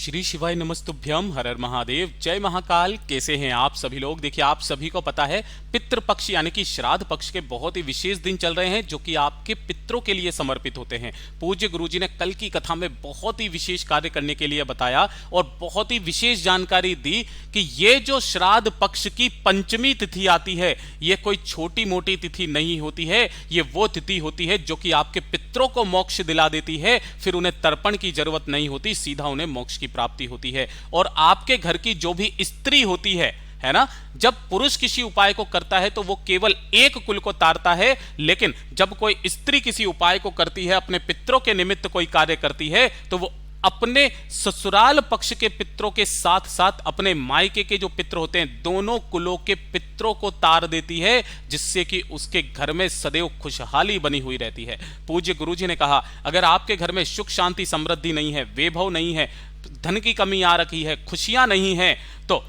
श्री शिवाय नमस्तुभ्यम, हर हर महादेव, जय महाकाल। कैसे हैं आप सभी लोग। देखिए, आप सभी को पता है पितृपक्ष यानी कि श्राद्ध पक्ष के बहुत ही विशेष दिन चल रहे हैं जो कि आपके पितरों के लिए समर्पित होते हैं। पूज्य गुरुजी ने कल की कथा में बहुत ही विशेष कार्य करने के लिए बताया और बहुत ही विशेष जानकारी दी कि ये जो श्राद्ध पक्ष की पंचमी तिथि आती है, ये कोई छोटी मोटी तिथि नहीं होती है। ये वो तिथि होती है जो कि आपके पितरों को मोक्ष दिला देती है। फिर उन्हें तर्पण की जरूरत नहीं होती, सीधा उन्हें मोक्ष की प्राप्ति होती है। और आपके घर की जो भी स्त्री होती है ना, जब पुरुष किसी उपाय को करता है तो वो केवल एक कुल को तारता है, लेकिन जब कोई स्त्री किसी उपाय को करती है, अपने पितरों के निमित्त कोई कार्य करती है, तो वो अपने ससुराल पक्ष के पितरों के साथ साथ अपने मायके के जो पितर होते हैं, दोनों कुलों के पितरों को तार देती है, जिससे कि उसके घर में सदैव खुशहाली बनी हुई रहती है। पूज्य गुरुजी ने कहा, अगर आपके घर में सुख शांति समृद्धि नहीं है, वैभव नहीं है, धन की कमी आ रखी है, खुशियां नहीं है, तो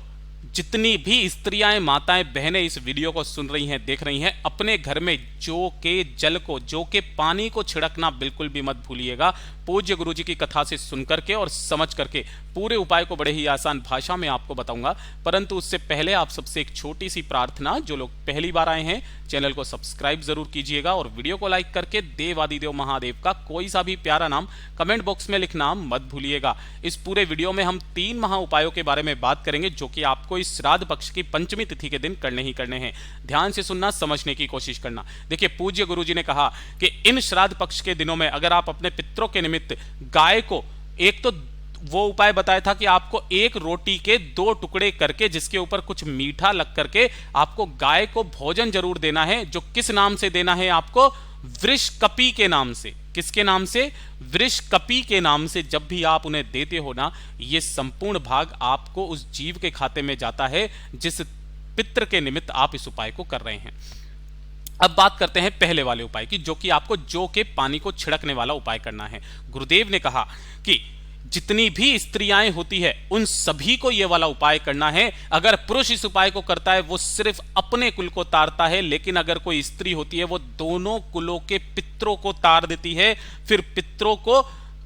जितनी भी स्त्रियां, माताएं, बहनें इस वीडियो को सुन रही हैं, देख रही हैं, अपने घर में जौ के जल को, जौ के पानी को छिड़कना बिल्कुल भी मत भूलिएगा। पूज्य गुरुजी की कथा से सुन करके और समझ करके पूरे उपाय को बड़े ही आसान भाषा में आपको बताऊंगा। परंतु उससे पहले आप सबसे एक छोटी सी प्रार्थना, जो लोग पहली बार आए हैं चैनल को सब्सक्राइब जरूर कीजिएगा और वीडियो को लाइक करके देवादिदेव महादेव का कोई सा भी प्यारा नाम कमेंट बॉक्स में लिखना मत भूलिएगा। इस पूरे वीडियो में हम 3 महा उपायों के बारे में बात करेंगे जो कि आपको इस श्राद्ध पक्ष की पंचमी तिथि के दिन करने ही करने हैं। ध्यान से सुनना, समझने की कोशिश करना। देखिए, पूज्य गुरुजी ने कहा कि इन श्राद्ध पक्ष के दिनों में अगर आप अपने पितरों के निमित्त गाय को, एक तो वो उपाय बताया था कि आपको एक रोटी के 2 टुकड़े करके, जिसके ऊपर कुछ मीठा लग करके आपको गाय को भोजन जरूर देना है। जो किस नाम से देना है आपको? वृषकपि के नाम से। किसके नाम से? वृषकपि के नाम से। जब भी आप उन्हें देते हो ना, ये संपूर्ण भाग आपको उस जीव के खाते में जाता है जिस पितृ के निमित्त आप इस उपाय को कर रहे हैं। अब बात करते हैं पहले वाले उपाय की, जो कि आपको जौ के पानी को छिड़कने वाला उपाय करना है। गुरुदेव ने कहा कि जितनी भी स्त्रियां होती है उन सभी को यह वाला उपाय करना है। अगर पुरुष इस उपाय को करता है वो सिर्फ अपने कुल को तारता है, लेकिन अगर कोई स्त्री होती है वो दोनों कुलों के पितरों को तार देती है। फिर पितरों को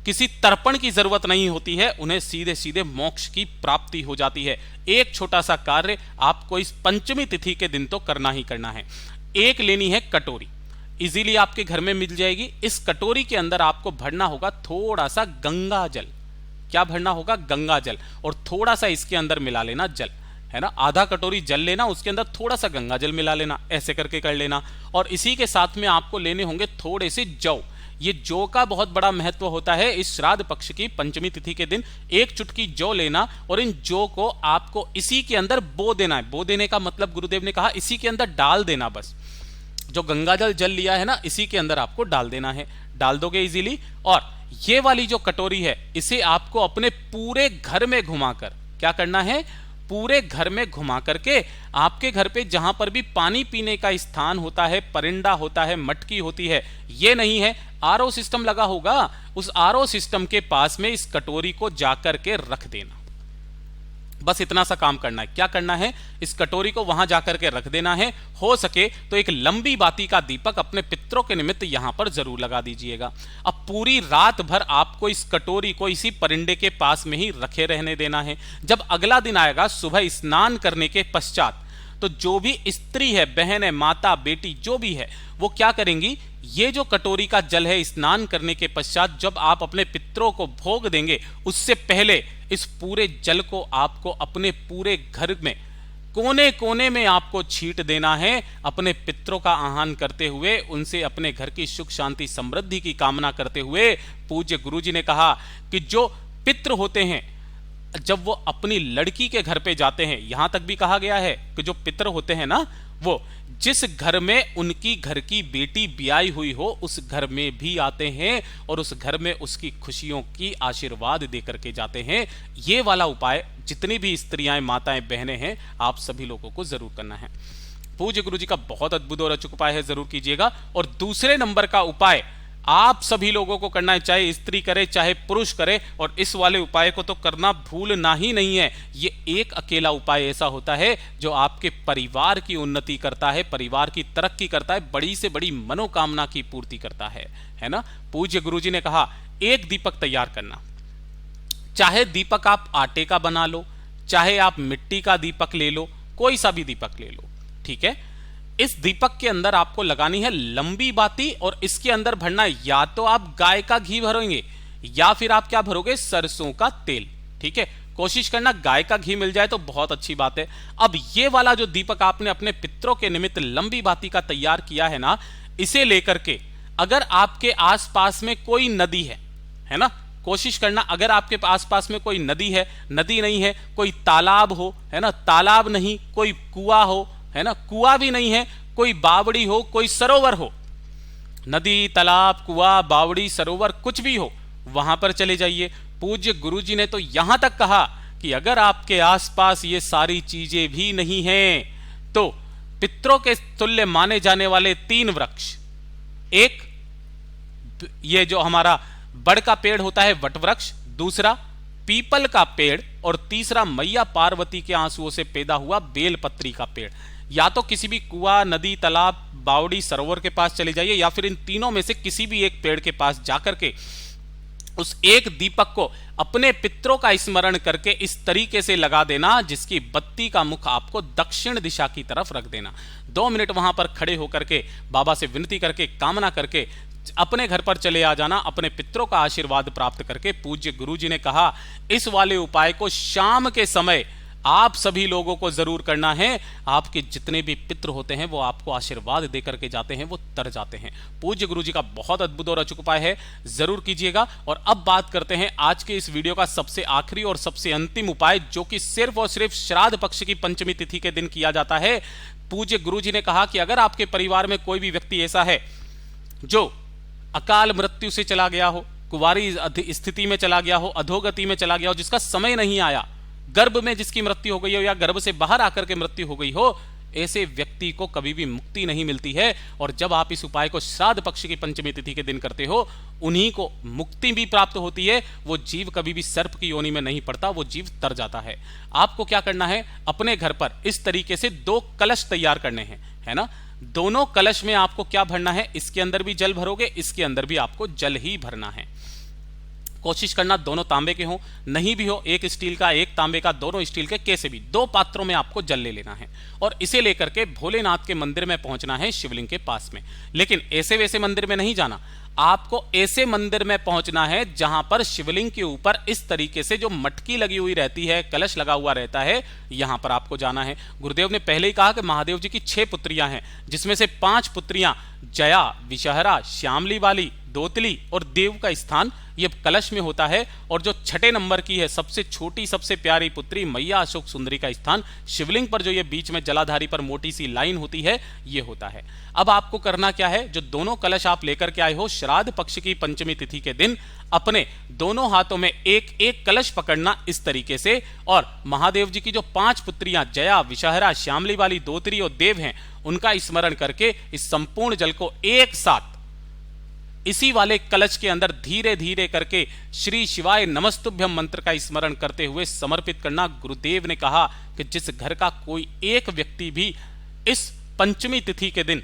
किसी तर्पण की जरूरत नहीं होती है, उन्हें सीधे सीधे मोक्ष की प्राप्ति हो जाती है। एक छोटा सा कार्य आपको इस पंचमी तिथि के दिन तो करना ही करना है। एक लेनी है कटोरी, इजीली आपके घर में मिल जाएगी। इस कटोरी के अंदर आपको भरना होगा थोड़ा सा गंगा जल। क्या भरना होगा? गंगा जल। और थोड़ा सा इसके अंदर मिला लेना जल, है ना। आधा कटोरी जल लेना, उसके अंदर थोड़ा सा गंगा जल मिला लेना, ऐसे करके कर लेना। और इसी के साथ में आपको लेने होंगे थोड़े से जौ। ये जौ का बहुत बड़ा महत्व होता है इस श्राद्ध पक्ष की पंचमी तिथि के दिन। एक चुटकी जौ लेना और इन जौ को आपको इसी के अंदर बो देना है। बो देने का मतलब गुरुदेव ने कहा इसी के अंदर डाल देना। बस जो गंगाजल जल लिया है ना, इसी के अंदर आपको डाल देना है। डाल दोगे इजीली। और ये वाली जो कटोरी है, इसे आपको अपने पूरे घर में घुमाकर, क्या करना है? पूरे घर में घुमा करके आपके घर पे जहां पर भी पानी पीने का स्थान होता है, परिंदा होता है, मटकी होती है, ये नहीं है, आरओ सिस्टम लगा होगा, उस आरओ सिस्टम के पास में इस कटोरी को जाकर के रख देना। बस इतना सा काम करना है। क्या करना है? इस कटोरी को वहां जाकर के रख देना है। हो सके तो एक लंबी बाती का दीपक अपने पितरों के निमित्त यहां पर जरूर लगा दीजिएगा। अब पूरी रात भर आपको इस कटोरी को इसी परिंदे के पास में ही रखे रहने देना है। जब अगला दिन आएगा, सुबह स्नान करने के पश्चात, तो जो भी स्त्री है, बहन है, माता, बेटी, जो भी है, वो क्या करेंगी? ये जो कटोरी का जल है, स्नान करने के पश्चात जब आप अपने पितरों को भोग देंगे, उससे पहले इस पूरे जल को आपको अपने पूरे घर में कोने कोने में आपको छींट देना है, अपने पितरों का आह्वान करते हुए, उनसे अपने घर की सुख शांति समृद्धि की कामना करते हुए। पूज्य गुरुजी ने कहा कि जो पितर होते हैं, जब वो अपनी लड़की के घर पे जाते हैं, यहां तक भी कहा गया है कि जो पितर होते हैं ना, वो जिस घर में उनकी घर की बेटी ब्याई हुई हो, उस घर में भी आते हैं और उस घर में उसकी खुशियों की आशीर्वाद दे करके जाते हैं। ये वाला उपाय जितनी भी स्त्रियां, माताएं, बहनें हैं, आप सभी लोगों को जरूर करना है। पूज्य गुरुजी का बहुत अद्भुत और अचूक उपाय है, जरूर कीजिएगा। और दूसरे नंबर का उपाय आप सभी लोगों को करना है, चाहे स्त्री करे चाहे पुरुष करे, और इस वाले उपाय को तो करना भूलना ही नहीं है। ये एक अकेला उपाय ऐसा होता है जो आपके परिवार की उन्नति करता है, परिवार की तरक्की करता है, बड़ी से बड़ी मनोकामना की पूर्ति करता है ना। पूज्य गुरुजी ने कहा एक दीपक तैयार करना, चाहे दीपक आप आटे का बना लो, चाहे आप मिट्टी का दीपक ले लो, कोई सा भी दीपक ले लो, ठीक है। इस दीपक के अंदर आपको लगानी है लंबी बाती और इसके अंदर भरना है या तो आप गाय का घी भरोगे या फिर आप क्या भरोगे, सरसों का तेल, ठीक है। कोशिश करना गाय का घी मिल जाए तो बहुत अच्छी बात है। अब ये वाला जो दीपक आपने अपने पितरों के निमित्त लंबी बाती का तैयार किया है ना, इसे लेकर के अगर आपके आसपास में कोई नदी है ना, कोशिश करना अगर आपके आसपास में कोई नदी है, नदी नहीं है कोई तालाब हो, है ना, तालाब नहीं कोई कुआं हो, है ना, कुआं भी नहीं है कोई बावड़ी हो, कोई सरोवर हो, नदी तालाब कुआं बावड़ी सरोवर कुछ भी हो, वहां पर चले जाइए। पूज्य गुरुजी ने तो यहां तक कहा कि अगर आपके आसपास ये सारी चीजें भी नहीं हैं तो पितरों के तुल्य माने जाने वाले 3 वृक्ष, एक ये जो हमारा बड़ का पेड़ होता है वट वृक्ष, दूसरा पीपल का पेड़ और तीसरा मैया पार्वती के आंसुओं से पैदा हुआ बेलपत्री का पेड़, या तो किसी भी कुआं नदी तालाब बावड़ी सरोवर के पास चले जाइए या फिर इन तीनों में से किसी भी एक पेड़ के पास जाकर के उस एक दीपक को अपने पितरों का स्मरण करके इस तरीके से लगा देना जिसकी बत्ती का मुख आपको दक्षिण दिशा की तरफ रख देना। 2 मिनट वहां पर खड़े होकर के बाबा से विनती करके कामना करके अपने घर पर चले आ जाना, अपने पितरों का आशीर्वाद प्राप्त करके। पूज्य गुरुजी ने कहा इस वाले उपाय को शाम के समय आप सभी लोगों को जरूर करना है। आपके जितने भी पितृ होते हैं वो आपको आशीर्वाद देकर के जाते हैं, वो तर जाते हैं। पूज्य गुरुजी का बहुत अद्भुत और अचूक उपाय है, जरूर कीजिएगा। और अब बात करते हैं आज के इस वीडियो का सबसे आखिरी और सबसे अंतिम उपाय, जो कि सिर्फ और सिर्फ श्राद्ध पक्ष की पंचमी तिथि के दिन किया जाता है। पूज्य गुरुजी ने कहा कि अगर आपके परिवार में कोई भी व्यक्ति ऐसा है जो अकाल मृत्यु से चला गया हो, कुंवारी स्थिति में चला गया हो, अधोगति में चला गया हो, जिसका समय नहीं आया, गर्भ में जिसकी मृत्यु हो गई हो या गर्भ से बाहर आकर के मृत्यु हो गई हो, ऐसे व्यक्ति को कभी भी मुक्ति नहीं मिलती है। और जब आप इस उपाय को श्राद्ध पक्ष की पंचमी तिथि के दिन करते हो, उन्हीं को मुक्ति भी प्राप्त होती है। वो जीव कभी भी सर्प की योनि में नहीं पड़ता, वो जीव तर जाता है। आपको क्या करना है, अपने घर पर इस तरीके से 2 कलश तैयार करने हैं, है ना। दोनों कलश में आपको क्या भरना है, इसके अंदर भी जल भरोगे, इसके अंदर भी आपको जल ही भरना है। कोशिश करना दोनों तांबे के हों, नहीं भी हो एक स्टील का एक तांबे का, दोनों स्टील के कैसे भी 2 पात्रों में आपको जल ले लेना है और इसे लेकर के भोलेनाथ के मंदिर में पहुंचना है, शिवलिंग के पास में। लेकिन ऐसे वैसे मंदिर में नहीं जाना, आपको ऐसे मंदिर में पहुंचना है जहां पर शिवलिंग के ऊपर इस तरीके से जो मटकी लगी हुई रहती है, कलश लगा हुआ रहता है, यहां पर आपको जाना है। गुरुदेव ने पहले ही कहा कि महादेव जी की 6 पुत्रियां हैं, जिसमें से 5 पुत्रियां जया, विषहरा, श्यामली वाली, दोतली और देव का स्थान ये कलश में होता है। और जो 6ठे नंबर की है, सबसे छोटी सबसे प्यारी पुत्री मैया अशोक सुंदरी का स्थान शिवलिंग पर जो ये बीच में जलाधारी पर मोटी सी लाइन होती है, ये होता है। अब आपको करना क्या है, जो दोनों कलश आप लेकर के आए हो श्राद्ध पक्ष की पंचमी तिथि के दिन, अपने दोनों हाथों में एक एक कलश पकड़ना इस तरीके से, और महादेव जी की जो 5 पुत्रियां जया, विषहरा, श्यामली वाली, दोतरी और देव हैं, उनका स्मरण करके इस संपूर्ण जल को एक साथ इसी वाले कलश के अंदर धीरे धीरे करके श्री शिवाय नमस्तुभ्यम मंत्र का स्मरण करते हुए समर्पित करना। गुरुदेव ने कहा कि जिस घर का कोई एक व्यक्ति भी इस पंचमी तिथि के दिन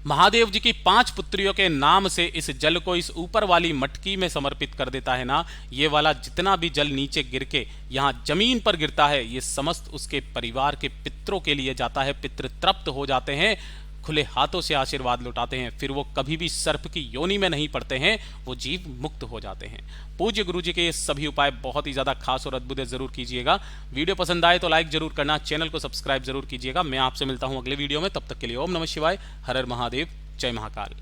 महादेव जी की 5 पुत्रियों के नाम से इस जल को इस ऊपर वाली मटकी में समर्पित कर देता है ना, ये वाला जितना भी जल नीचे गिर के यहाँ जमीन पर गिरता है, ये समस्त उसके परिवार के पितरों के लिए जाता है। पितृ तृप्त हो जाते हैं, खुले हाथों से आशीर्वाद लुटाते हैं, फिर वो कभी भी सर्प की योनि में नहीं पड़ते हैं, वो जीव मुक्त हो जाते हैं। पूज्य गुरुजी के ये सभी उपाय बहुत ही ज्यादा खास और अद्भुत है, जरूर कीजिएगा। वीडियो पसंद आए तो लाइक जरूर करना, चैनल को सब्सक्राइब जरूर कीजिएगा। मैं आपसे मिलता हूं अगले वीडियो में, तब तक के लिए ओम नमः शिवाय, हर हर महादेव, जय महाकाल।